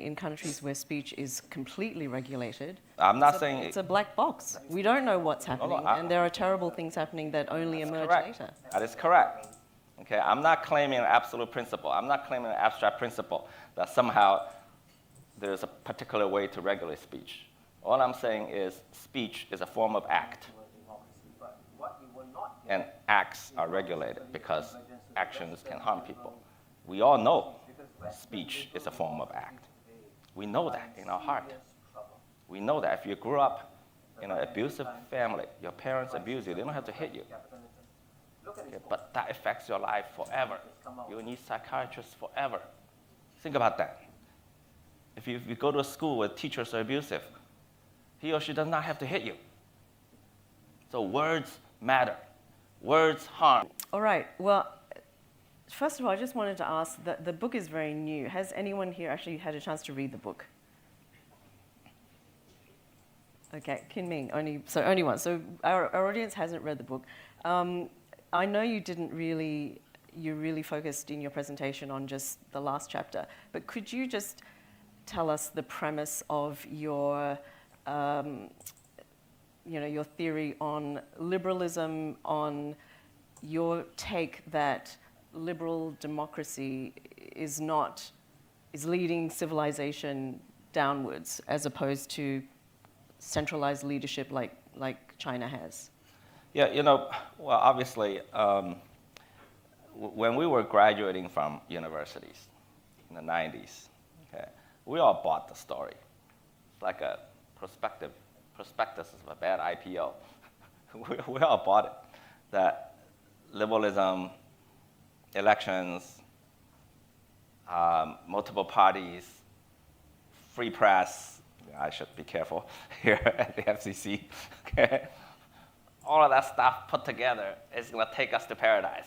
in countries where speech is completely regulated. I'm not saying it's a black box. We don't know what's happening, and there are terrible things happening that only emerge later. That is correct. Okay, I'm not claiming an absolute principle. I'm not claiming an abstract principle that somehow there's a particular way to regulate speech. All I'm saying is speech is a form of act. And acts are regulated because actions can harm people. We all know speech is a form of act. We know that in our heart. We know that if you grew up in an abusive family, your parents abuse you, they don't have to hit you. Okay, but that affects your life forever. You need psychiatrists forever. Think about that. If you go to a school where teachers are abusive, he or she does not have to hit you. So words matter. Words harm. All right. Well, first of all, I just wanted to ask that the book is very new. Has anyone here actually had a chance to read the book? Okay, Kinming, only one. So our audience hasn't read the book. I know you really focused in your presentation on just the last chapter, but could you just tell us the premise of your your theory on liberalism, on your take that liberal democracy is leading civilization downwards as opposed to centralized leadership like China has? Yeah, well, obviously, when we were graduating from universities in the 90s, okay, we all bought the story. It's like a prospectus of a bad IPO. we all bought it, that liberalism, elections, multiple parties, free press, I should be careful here at the FCC, okay? All of that stuff put together is going to take us to paradise.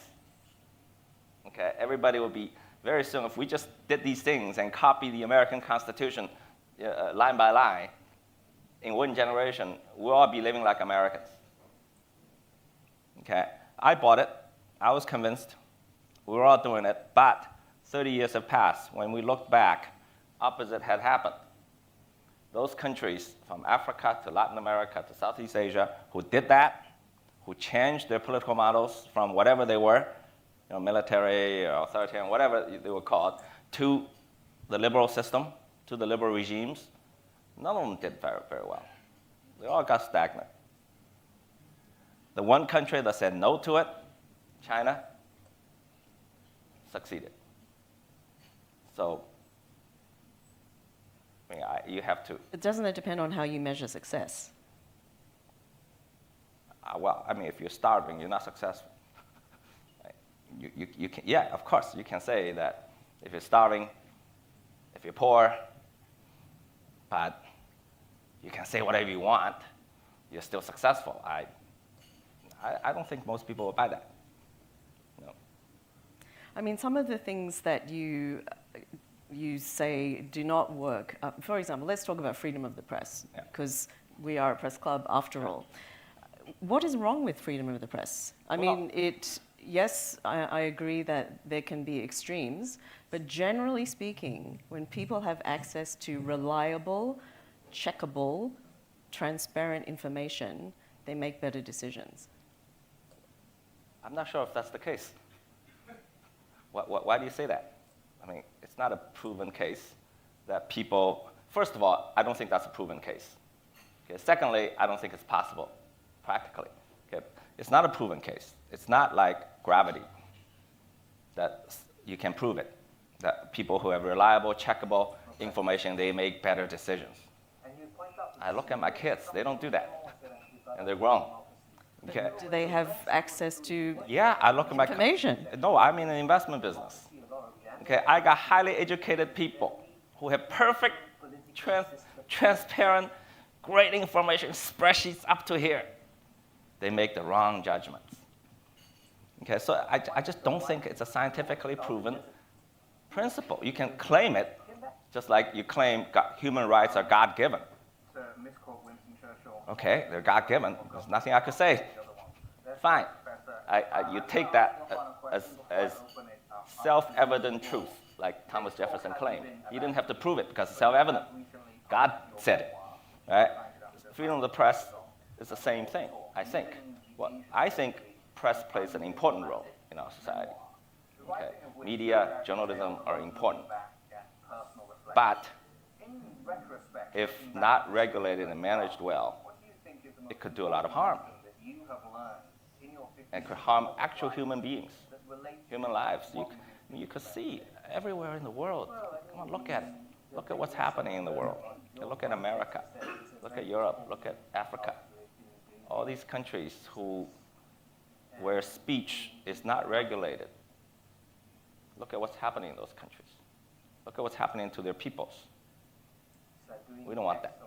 Okay, everybody will be, very soon, if we just did these things and copy the American Constitution line by line, in one generation, we'll all be living like Americans. Okay, I bought it. I was convinced. We were all doing it. But 30 years have passed. When we look back, opposite had happened. Those countries from Africa to Latin America to Southeast Asia who did that, who changed their political models from whatever they were, military or authoritarian, whatever they were called, to the liberal system, to the liberal regimes, none of them did very, very well. They all got stagnant. The one country that said no to it, China, succeeded. So, you have to. But doesn't it depend on how you measure success? Well, if you're starving, you're not successful. You can, yeah, of course, you can say that if you're starving, if you're poor, but you can say whatever you want, you're still successful. I don't think most people will buy that. No. Some of the things that you say do not work. For example, let's talk about freedom of the press, because we are a press club after all. What is wrong with freedom of the press? Yes, I agree that there can be extremes, but generally speaking, when people have access to reliable, checkable, transparent information, they make better decisions. I'm not sure if that's the case. Why do you say that? It's not a proven case that people, first of all, I don't think that's a proven case. Okay. Secondly, I don't think it's possible practically. Okay. It's not a proven case. It's not like gravity that you can prove it, that people who have reliable, checkable information, they make better decisions. I look at my kids, they don't do that, and they're grown. Okay. Do they have access to I look at my information? No, I'm in the investment business. Okay, I got highly educated people who have perfect, transparent, great information, spreadsheets up to here. They make the wrong judgments. Okay, so I just don't think it's a scientifically proven principle. You can claim it, just like you claim human rights are God-given. Okay, they're God-given. There's nothing I could say. Fine. You take that as self-evident truth. like Thomas Jefferson claimed. He didn't have to prove it because it's self-evident. God said it, right? Freedom of the press is the same thing, I think. Well, I think press plays an important role in our society. Okay? Media, journalism are important. But if not regulated and managed well, it could do a lot of harm. And could harm actual human beings, human lives. You could see everywhere in the world. Come on, look at it. Look at what's happening in the world. Look at America. Look at Europe. Look at Africa. All these countries where speech is not regulated. Look at what's happening in those countries. Look at what's happening to their peoples. We don't want that.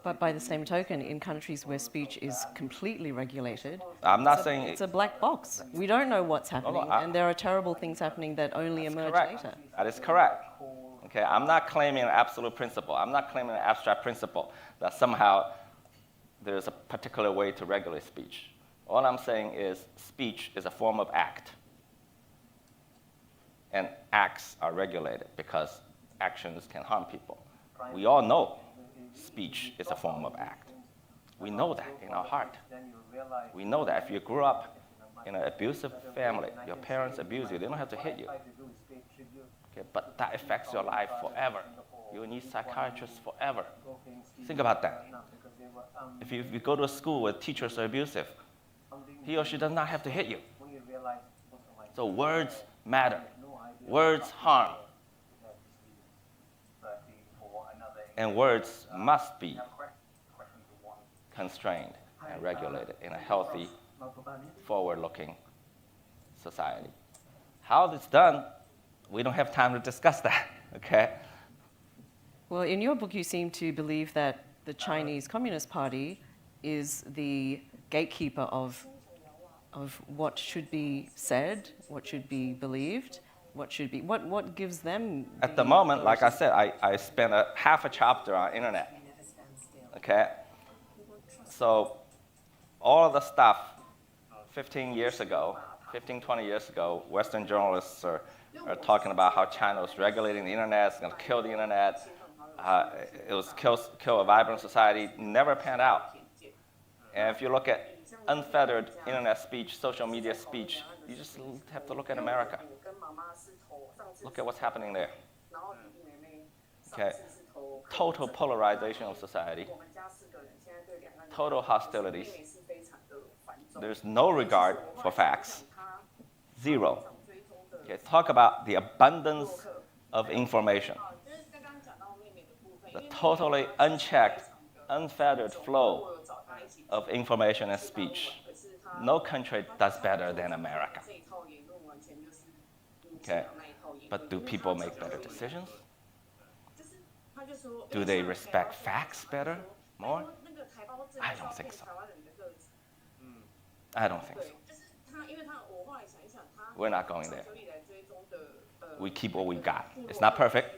But by the same token, in countries where speech is completely regulated, I'm not saying it's a black box. We don't know what's happening, and there are terrible things happening that only emerge later. That is correct. Okay, I'm not claiming an absolute principle. I'm not claiming an abstract principle that somehow there's a particular way to regulate speech. All I'm saying is speech is a form of act. And acts are regulated because actions can harm people. We all know speech is a form of act. We know that in our heart. We know that if you grew up in an abusive family, your parents abuse you, they don't have to hit you. Okay, but that affects your life forever. You need psychiatrists forever. Think about that. If you go to a school where teachers are abusive, he or she does not have to hit you. So words matter. Words harm. And words must be constrained and regulated in a healthy, forward-looking society. How it's done, we don't have time to discuss that, okay? Well, in your book, you seem to believe that the Chinese Communist Party is the gatekeeper of what should be said, what should be believed, what gives them... At the moment, like I said, I spent half a chapter on internet, okay? So all of the stuff 20 years ago, Western journalists are talking about how China was regulating the internet, it's going to kill the internet, it was kill a vibrant society, never panned out. And if you look at unfettered internet speech, social media speech, you just have to look at America. Look at what's happening there. Okay. Total polarization of society, total hostilities. There's no regard for facts. Zero. Okay. Talk about the abundance of information. The totally unchecked, unfettered flow of information and speech. No country does better than America. Okay. But do people make better decisions? Do they respect facts better, more? I don't think so. I don't think so. We're not going there. We keep what we got. It's not perfect.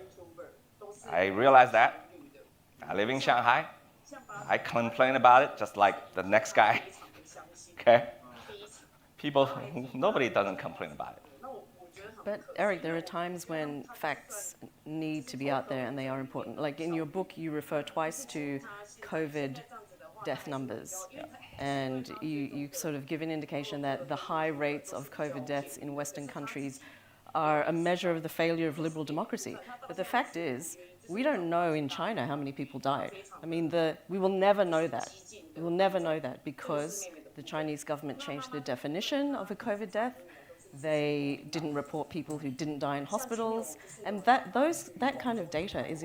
I realize that. I live in Shanghai. I complain about it just like the next guy. Okay? Nobody doesn't complain about it. But Eric, there are times when facts need to be out there and they are important. Like in your book, you refer twice to COVID death numbers. Yeah. And you sort of give an indication that the high rates of COVID deaths in Western countries are a measure of the failure of liberal democracy. But the fact is, we don't know in China how many people died. I mean, we will never know that. We will never know that because the Chinese government changed the definition of a COVID death. They didn't report people who didn't die in hospitals, and that kind of data is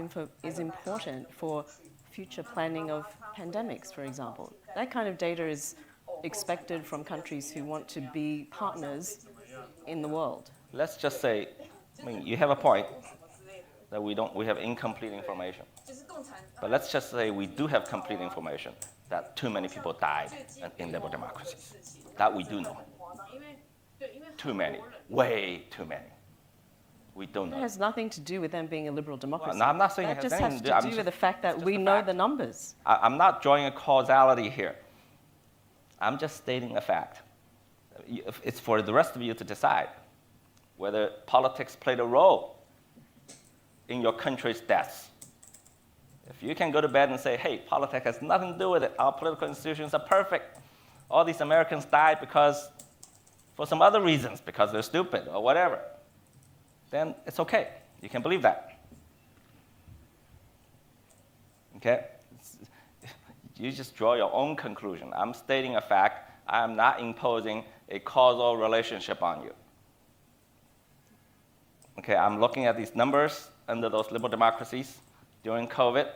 important for future planning of pandemics, for example. That kind of data is expected from countries who want to be partners in the world. Let's just say, you have a point that we have incomplete information. But let's just say we do have complete information that too many people died in liberal democracies. That we do know. Too many, way too many. We don't know. It has nothing to do with them being a liberal democracy. No, I'm not saying that it has just anything has to do with the fact that we know the numbers. I'm not drawing a causality here. I'm just stating a fact. It's for the rest of you to decide. whether politics played a role in your country's deaths. If you can go to bed and say, hey, politics has nothing to do with it, our political institutions are perfect, all these Americans died because, for some other reasons, because they're stupid or whatever, then it's okay. You can believe that. Okay? You just draw your own conclusion. I'm stating a fact. I'm not imposing a causal relationship on you. Okay, I'm looking at these numbers under those liberal democracies during COVID,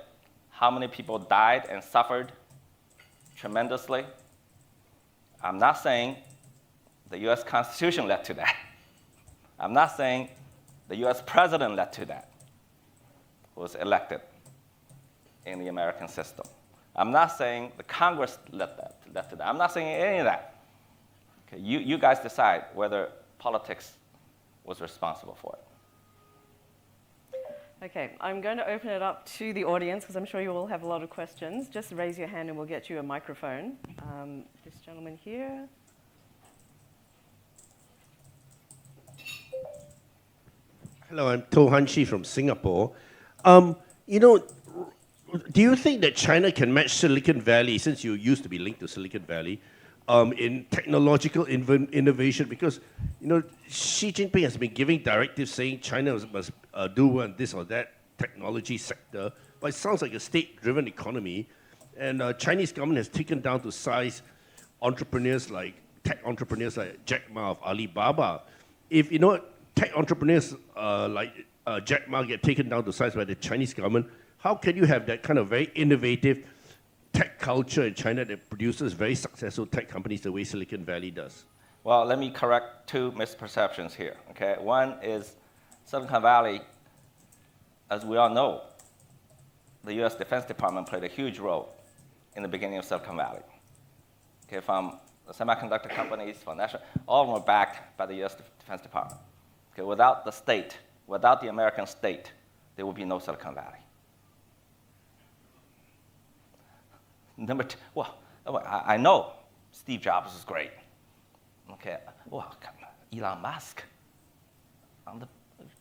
how many people died and suffered tremendously. I'm not saying the US Constitution led to that. I'm not saying the US president led to that, who was elected in the American system. I'm not saying the Congress led to that. I'm not saying any of that. Okay, you guys decide whether politics was responsible for it. Okay, I'm going to open it up to the audience because I'm sure you all have a lot of questions. Just raise your hand and we'll get you a microphone. This gentleman here. Hello, I'm To Han Chi from Singapore. Do you think that China can match Silicon Valley, since you used to be linked to Silicon Valley, in technological innovation? Because Xi Jinping has been giving directives saying China must do this or that technology sector, but it sounds like a state-driven economy, and Chinese government has taken down to size tech entrepreneurs like Jack Ma of Alibaba. If tech entrepreneurs like Jack Ma get taken down to size by the Chinese government, how can you have that kind of very innovative tech culture in China that produces very successful tech companies the way Silicon Valley does? Well, let me correct two misperceptions here. Okay, one is Silicon Valley, as we all know, the U.S. Defense Department played a huge role in the beginning of Silicon Valley. Okay, from the semiconductor companies, from national, all of them were backed by the U.S. Defense Department. Okay, without the state, without the American state, there would be no Silicon Valley. Number two, well, I know Steve Jobs is great. Okay, well, Elon Musk,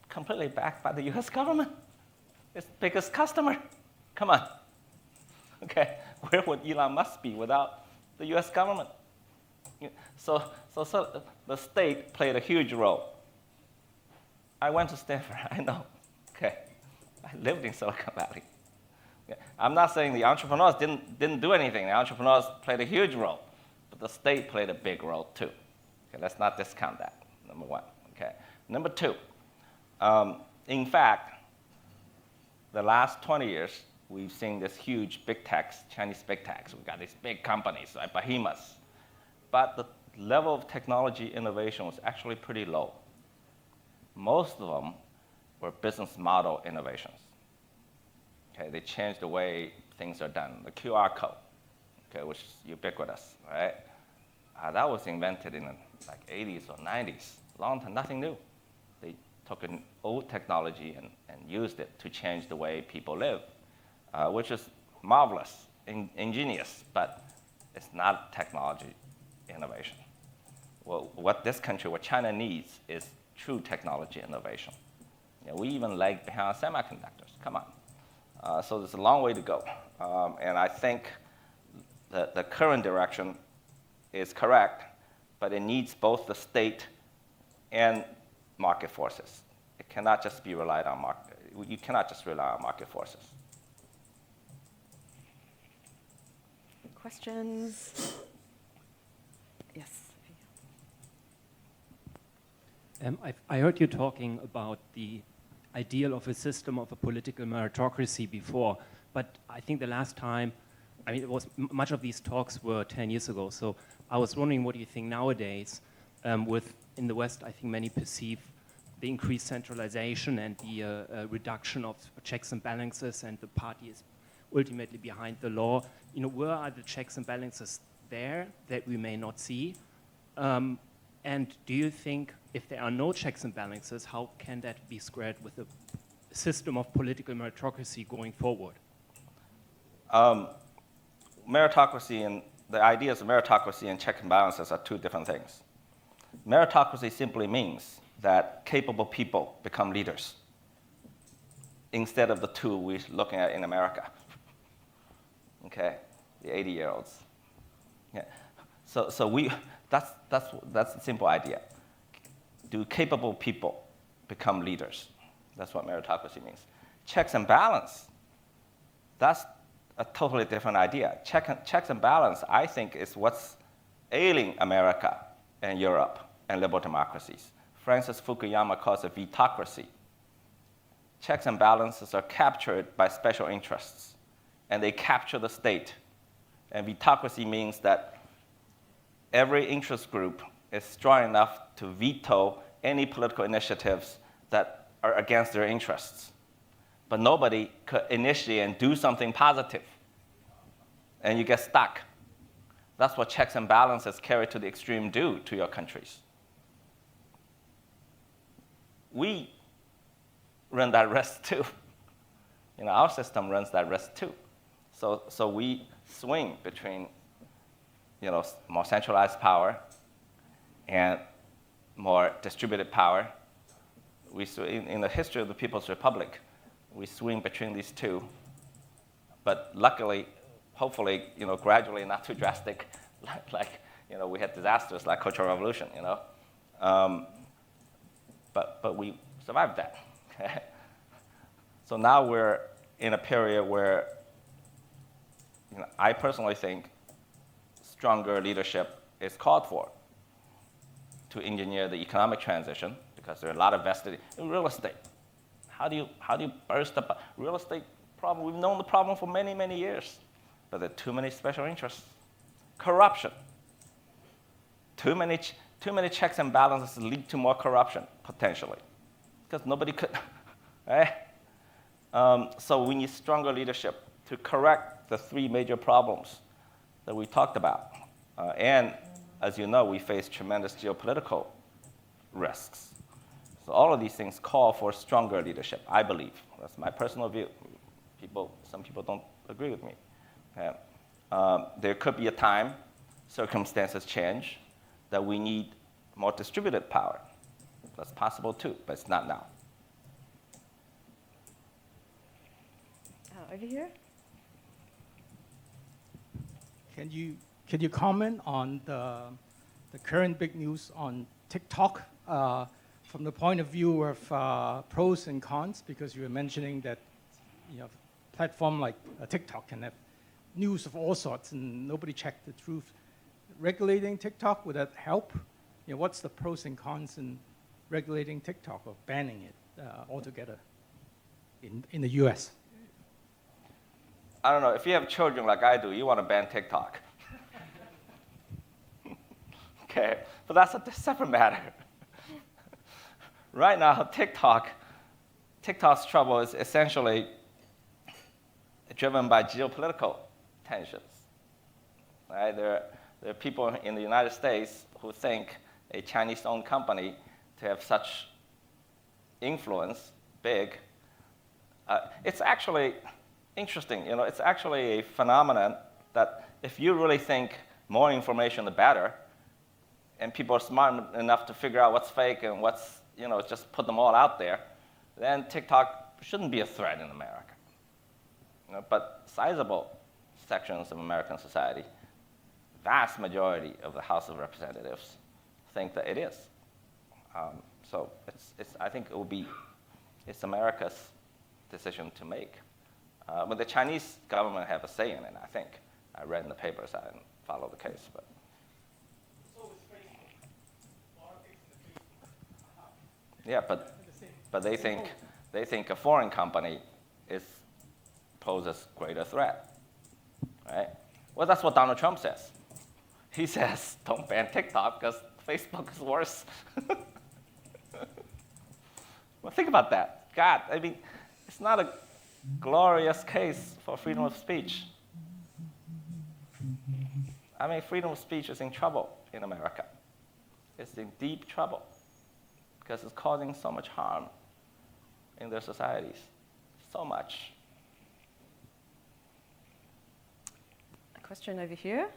completely backed by the U.S. government. It's the biggest customer. Come on. Okay, where would Elon Musk be without the U.S. government? So the state played a huge role. I went to Stanford, I know. Okay, I lived in Silicon Valley. I'm not saying the entrepreneurs didn't do anything. The entrepreneurs played a huge role, but the state played a big role too. Okay, let's not discount that, number one. Okay. Number two, in fact, the last 20 years, we've seen this huge big techs, Chinese big techs. We've got these big companies, like behemoths. But the level of technology innovation was actually pretty low. Most of them were business model innovations. Okay, they changed the way things are done. The QR code, okay, which is ubiquitous, right? That was invented in the 80s or 90s, long time, nothing new. They took an old technology and used it to change the way people live, which is marvelous, ingenious, but it's not technology innovation. Well, what China needs is true technology innovation. We even lag behind semiconductors, come on. So there's a long way to go. And I think that the current direction is correct, but it needs both the state and market forces. It cannot just be relied on market. You cannot just rely on market forces. Questions? Yes. I heard you talking about the ideal of a system of a political meritocracy before, but I think the last time, much of these talks were 10 years ago, so I was wondering what do you think nowadays, in the West, I think many perceive the increased centralization and the reduction of checks and balances, and the party is ultimately behind the law. Where are the checks and balances there that we may not see? And do you think if there are no checks and balances, how can that be squared with a system of political meritocracy going forward? Meritocracy and the ideas of meritocracy and checks and balances are two different things. Meritocracy simply means that capable people become leaders instead of the two we're looking at in America. Okay, the 80-year-olds. Yeah. So that's a simple idea. Do capable people become leaders? That's what meritocracy means. Checks and balance, that's a totally different idea. Checks and balance, I think, is what's ailing America and Europe and liberal democracies. Francis Fukuyama calls it vetocracy. Checks and balances are captured by special interests, and they capture the state. And vetocracy means that every interest group is strong enough to veto any political initiatives that are against their interests. But nobody could initiate and do something positive. And you get stuck. That's what checks and balances carried to the extreme do to your countries. We run that risk too. Our system runs that risk too. So we swing between more centralized power and more distributed power. In the history of the People's Republic, we swing between these two. But luckily, hopefully, gradually, not too drastic, like we had disasters like Cultural Revolution, but we survived that. So now we're in a period where I personally think stronger leadership is called for to engineer the economic transition, because there are a lot of vested in real estate. How do you burst the real estate problem? We've known the problem for many, many years, but there are too many special interests. Corruption. Too many checks and balances lead to more corruption, potentially, because nobody could, right? So we need stronger leadership to correct the three major problems that we talked about. And as you know, we face tremendous geopolitical risks. So all of these things call for stronger leadership, I believe. That's my personal view. Some people don't agree with me. Okay? There could be a time, circumstances change, that we need more distributed power. That's possible too, but it's not now. Over here. Can you comment on the current big news on TikTok from the point of view of pros and cons? Because you were mentioning that a platform like TikTok can have news of all sorts and nobody checked the truth. Regulating TikTok, would that help? What's the pros and cons in regulating TikTok or banning it altogether in the US? I don't know, if you have children like I do, you want to ban TikTok. Okay, but that's a separate matter. Right now, TikTok's trouble is essentially driven by geopolitical tensions. Right? There are people in the United States who think a Chinese-owned company to have such influence, big. It's actually interesting. It's actually a phenomenon that if you really think more information, the better, and people are smart enough to figure out what's fake and what's, just put them all out there, then TikTok shouldn't be a threat in America. But sizable sections of American society, vast majority of the House of Representatives, think that it is. So I think it's America's decision to make. But the Chinese government have a say in it, I think. I read in the papers, I didn't follow the case, but. Yeah, but they think a foreign company poses greater threat, right? Well, that's what Donald Trump says. He says, don't ban TikTok because Facebook is worse. Well, think about that. God, it's not a glorious case for freedom of speech. Freedom of speech is in trouble in America. It's in deep trouble because it's causing so much harm in their societies. So much. A question over here.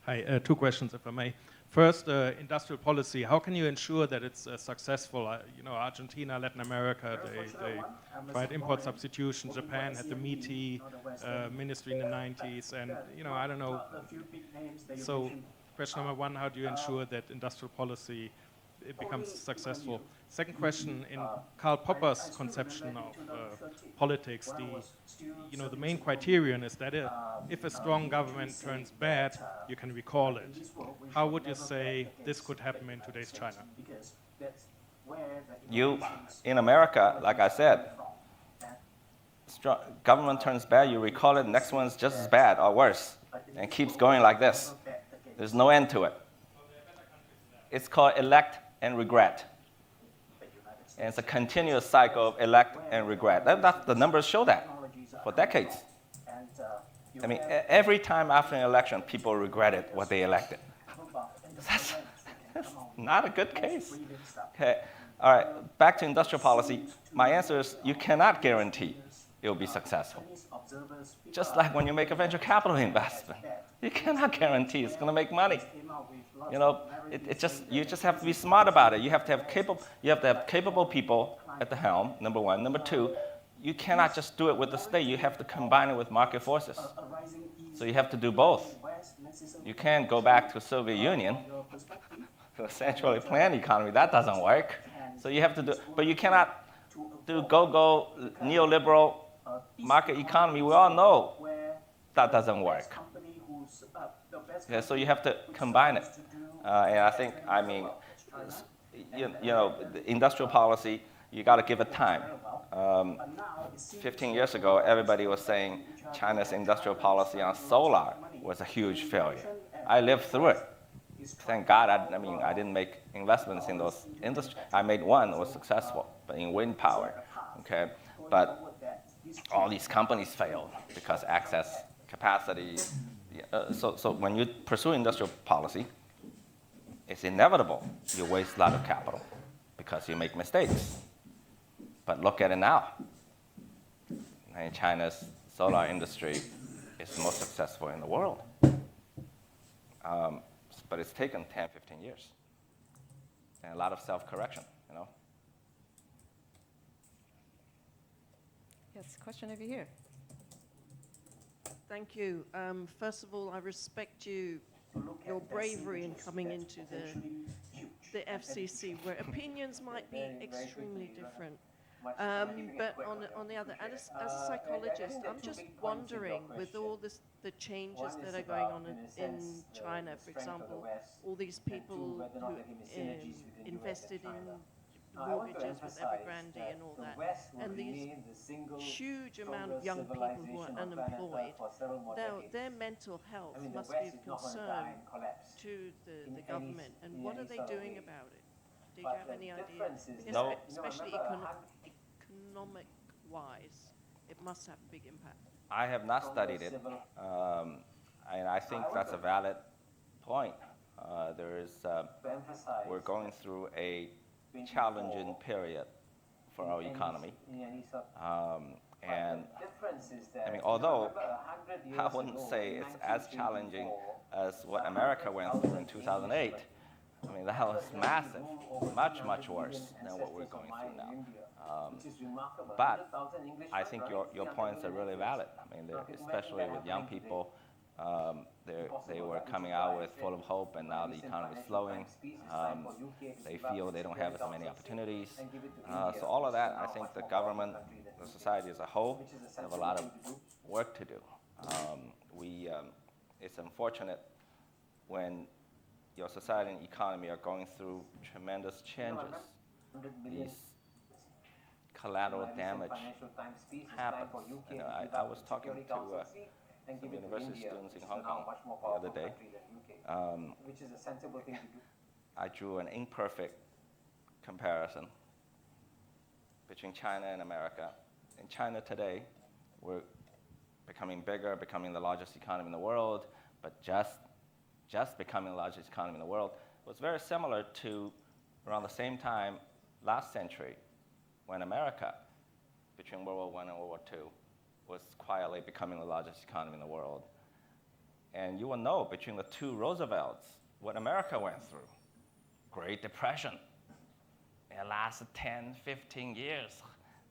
Hi, two questions, if I may. First, industrial policy. How can you ensure that it's successful? Argentina, Latin America, they tried import substitution. Japan had the METI ministry in the 90s, and I don't know. So, question number one: how do you ensure that industrial policy it becomes successful? Second question: in Karl Popper's conception of politics, the main criterion is that if a strong government turns bad, you can recall it. How would you say this could happen in today's China? In America, like I said, government turns bad, you recall it, next one's just as bad or worse, and keeps going like this. There's no end to it. It's called elect and regret. And it's a continuous cycle of elect and regret. The numbers show that for decades. I mean, every time after an election, people regretted what they elected. That's not a good case. Okay. All right, back to industrial policy. My answer is you cannot guarantee it will be successful. Just like when you make a venture capital investment, you cannot guarantee it's going to make money. You just have to be smart about it. You have to have capable people at the helm, number one. Number two, you cannot just do it with the state. You have to combine it with market forces. So you have to do both. You can't go back to Soviet Union, to a centrally planned economy. That doesn't work. So you have to do, but you cannot do go-go neoliberal market economy. We all know that doesn't work. Yeah, so you have to combine it. And I think, the industrial policy, you got to give it time. 15 years ago, everybody was saying China's industrial policy on solar was a huge failure. I lived through it. Thank God, I didn't make investments in those industries. I made one that was successful, but in wind power, okay? But all these companies failed because access, capacity. So when you pursue industrial policy, it's inevitable you waste a lot of capital because you make mistakes. But look at it now. And China's solar industry is the most successful in the world. But it's taken 10, 15 years. And a lot of self-correction, Yes, question over here. Thank you. First of all, I respect your bravery in coming into the FCC, where opinions might be extremely different. But on the other, as a psychologist, I'm just wondering, with all the changes that are going on in China, for example, all these people who invested in mortgages with Evergrande and all that, and these huge amount of young people who are unemployed, their mental health must be of concern to the government. And what are they doing about it? Do you have any idea? No. Especially economic-wise, it must have a big impact. I have not studied it, and I think that's a valid point. We're going through a challenging period for our economy. And although I wouldn't say it's as challenging as what America went through in 2008, that was massive, much, much worse than what we're going through now. But I think your points are really valid. Especially with young people, they were coming out with full of hope, and now the economy is slowing. They feel they don't have as many opportunities. So all of that, I think the government, the society as a whole, have a lot of work to do. It's unfortunate when your society and economy are going through tremendous changes. These collateral damage happens. I was talking to some university students in Hong Kong the other day. I drew an imperfect comparison between China and America. In China today, we're becoming bigger, becoming the largest economy in the world, but just becoming the largest economy in the world. It was very similar to around the same time last century when America, between World War I and World War II, was quietly becoming the largest economy in the world. And you will know between the two Roosevelts, what America went through. Great Depression. It lasted 10, 15 years.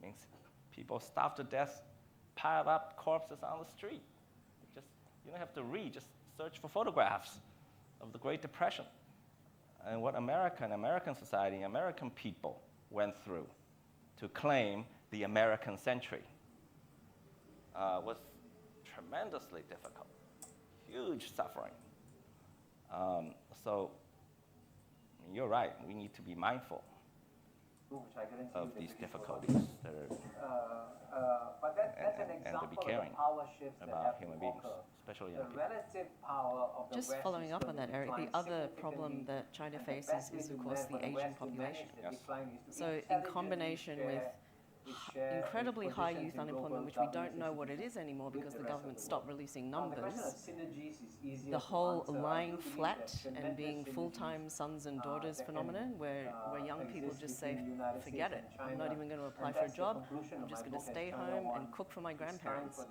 Means people starved to death, piled up corpses on the street. You don't have to read, just search for photographs of the Great Depression. And what America and American society, American people went through to claim the American century was tremendously difficult, huge suffering. So you're right, we need to be mindful of these difficulties that and to be caring about human beings, especially young people. Just following up on that, Eric, the other problem that China faces is, of course, the aging population. Yes. So in combination with incredibly high youth unemployment, which we don't know what it is anymore because the government stopped releasing numbers, the whole lying flat and being full-time sons and daughters phenomenon where young people just say, forget it, I'm not even going to apply for a job, I'm just going to stay home and cook for my grandparents,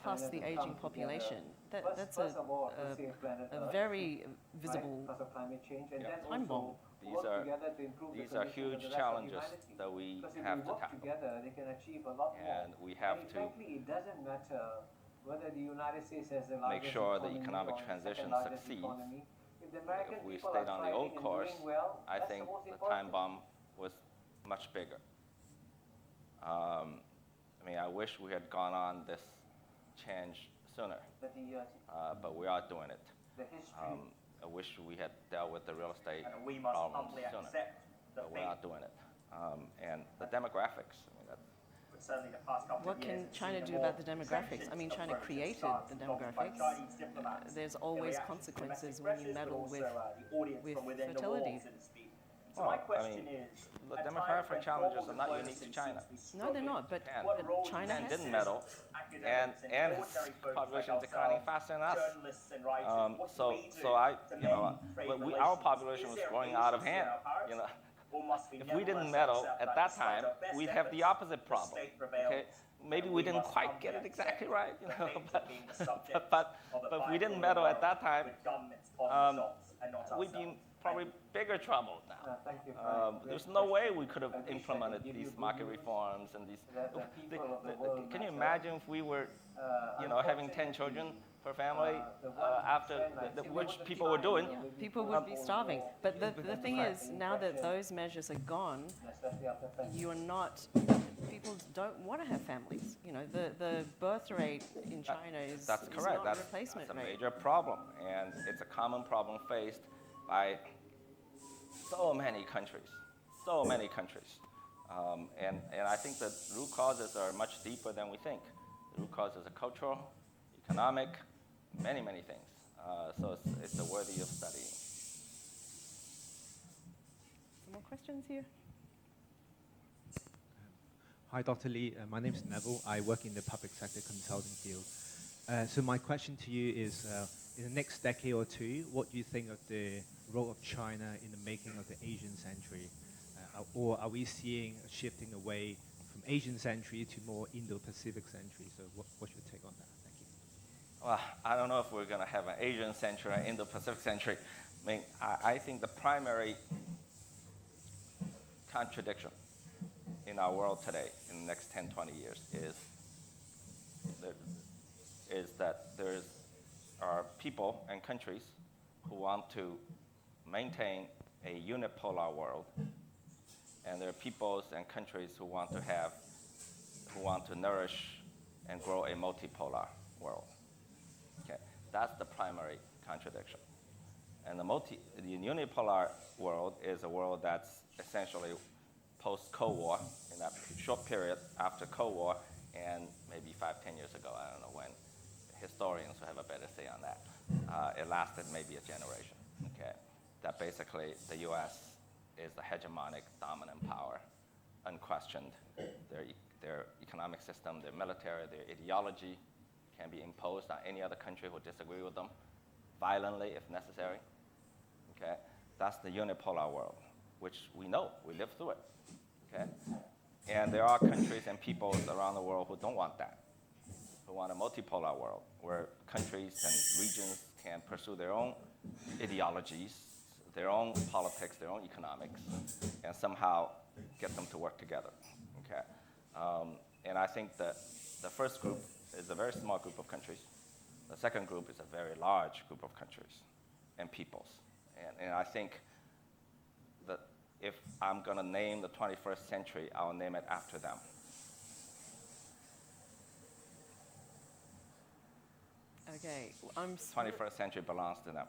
plus the aging population. That's a very visible time bomb. These are huge challenges that we have to tackle. And we have to make sure the economic transition succeeds. If we stayed on the old course, I think the time bomb was much bigger. I mean, I wish we had gone on this change sooner, but we are doing it. I wish we had dealt with the real estate problems sooner, but we're not doing it. And the demographics, I mean, what can China do about the demographics? I mean, China created the demographics. There's always consequences when you meddle with fertility. Well, I mean, the demographic challenges are not unique to China. No, they're not, but China has didn't meddle, and its population is declining faster than us. So our population was growing out of hand. You know, if we didn't meddle at that time, we'd have the opposite problem. Okay, maybe we didn't quite get it exactly right, you know, but if we didn't meddle at that time, we'd be in probably bigger trouble now. There's no way we could have implemented these market reforms and these. Can you imagine if we were, having 10 children per family after which people were doing? Yeah, people would be starving. But the thing is, now that those measures are gone, people don't want to have families. You know, the birth rate in China is That's correct. Not replacement that's a rate. major problem, and it's a common problem faced by so many countries. And I think the root causes are much deeper than we think. The root causes are cultural, economic, many, many things. So it's worthy of studying. Some more questions here? Hi, Dr. Lee. My name is Neville. I work in the public sector consulting field. So my question to you is, in the next decade or two, what do you think of the role of China in the making of the Asian century? Or are we seeing a shifting away from Asian century to more Indo-Pacific century? So what's your take on that? Thank you. Well, I don't know if we're going to have an Asian century or Indo-Pacific century. I mean, I think the primary contradiction in our world today in the next 10, 20 years is that there are people and countries who want to maintain a unipolar world, and there are peoples and countries who want to nourish and grow a multipolar world. Okay, that's the primary contradiction. And the unipolar world is a world that's essentially post-Cold War, in that short period after Cold War, and maybe 5-10 years ago, I don't know when. Historians will have a better say on that. It lasted maybe a generation. Okay, that basically the U.S. is the hegemonic dominant power, unquestioned. Their economic system, their military, their ideology can be imposed on any other country who disagree with them, violently if necessary. Okay, that's the unipolar world, which we know, we live through it. Okay, and there are countries and peoples around the world who don't want that, who want a multipolar world where countries and regions can pursue their own ideologies, their own politics, their own economics, and somehow get them to work together. Okay, and I think that the first group is a very small group of countries. The second group is a very large group of countries and peoples. And I think that if I'm going to name the 21st century, I'll name it after them. Okay, I'm 21st century belongs to them.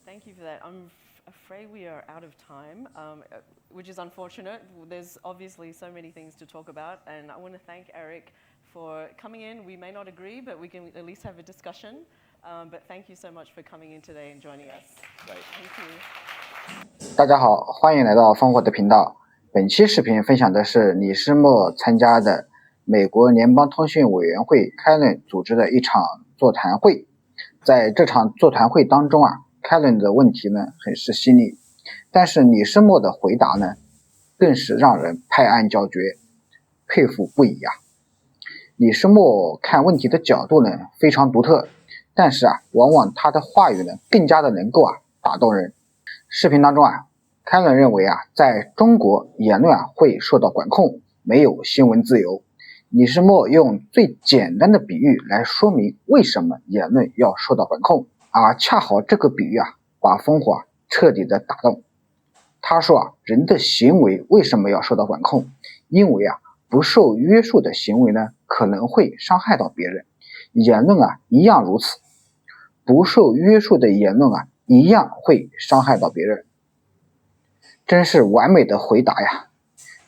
Thank you for that. I'm afraid we are out of time, which is unfortunate. There's obviously so many things to talk about, and I want to thank Eric for coming in. We may not agree, but we can at least have a discussion. But thank you so much for coming in today and joining us. Right. Thank you. 大家好，欢迎来到烽火的频道。本期视频分享的是李世默参加的美国联邦通讯委员会开伦组织的一场座谈会。在这场座谈会当中开伦的问题呢很是犀利，但是李世默的回答呢更是让人拍案叫绝，佩服不已李世默看问题的角度呢非常独特，但是往往他的话语呢更加的能够打动人。视频当中开伦认为在中国言论会受到管控，没有新闻自由。李世默用最简单的比喻来说明为什么言论要受到管控，而恰好这个比喻把烽火彻底的打动。他说人的行为为什么要受到管控？因为不受约束的行为呢可能会伤害到别人，言论一样如此，不受约束的言论一样会伤害到别人。真是完美的回答呀！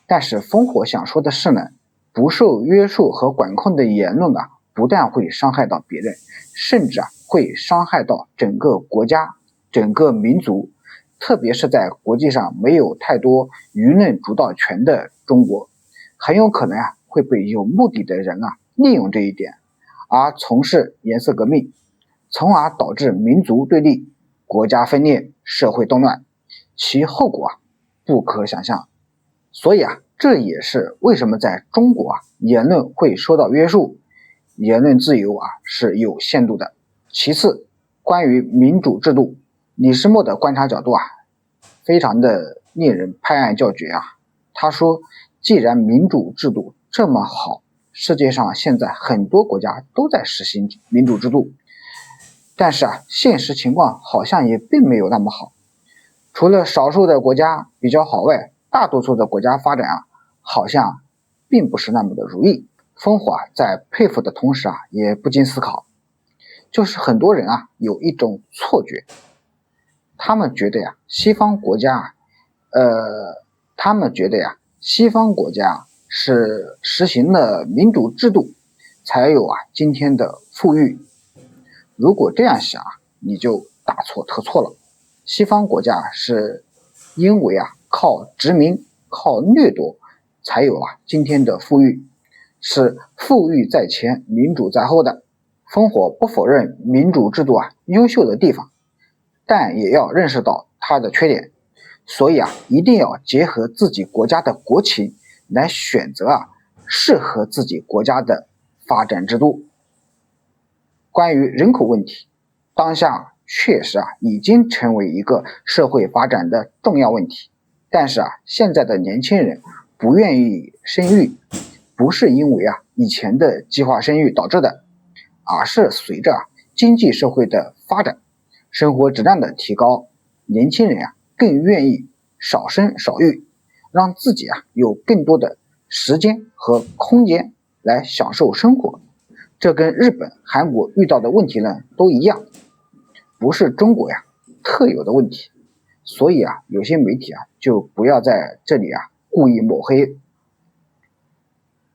但是烽火想说的是呢，不受约束和管控的言论不但会伤害到别人，甚至会伤害到整个国家、整个民族，特别是在国际上没有太多舆论主导权的中国，很有可能会被有目的的人利用这一点，而从事颜色革命，从而导致民族对立、国家分裂、社会动乱，其后果不可想象。所以这也是为什么在中国言论会受到约束，言论自由是有限度的。其次，关于民主制度，李世默的观察角度非常的令人拍案叫绝他说，既然民主制度这么好，世界上现在很多国家都在实行民主制度，但是现实情况好像也并没有那么好。除了少数的国家比较好外，大多数的国家发展好像并不是那么的如意。烽火在佩服的同时也不禁思考，就是很多人有一种错觉，他们觉得西方国家是实行了民主制度才有今天的富裕。如果这样想你就大错特错了。西方国家是因为靠殖民、靠掠夺才有今天的富裕，是富裕在前，民主在后的。烽火不否认民主制度优秀的地方，但也要认识到它的缺点，所以一定要结合自己国家的国情来选择适合自己国家的发展制度。关于人口问题，当下确实已经成为一个社会发展的重要问题，但是现在的年轻人不愿意生育，不是因为以前的计划生育导致的，而是随着经济社会的发展，生活质量的提高，年轻人更愿意少生少育，让自己有更多的时间和空间来享受生活。这跟日本、韩国遇到的问题呢都一样，不是中国特有的问题。所以有些媒体就不要在这里故意抹黑。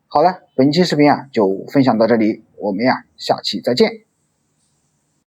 好了，本期视频就分享到这里，我们下期再见。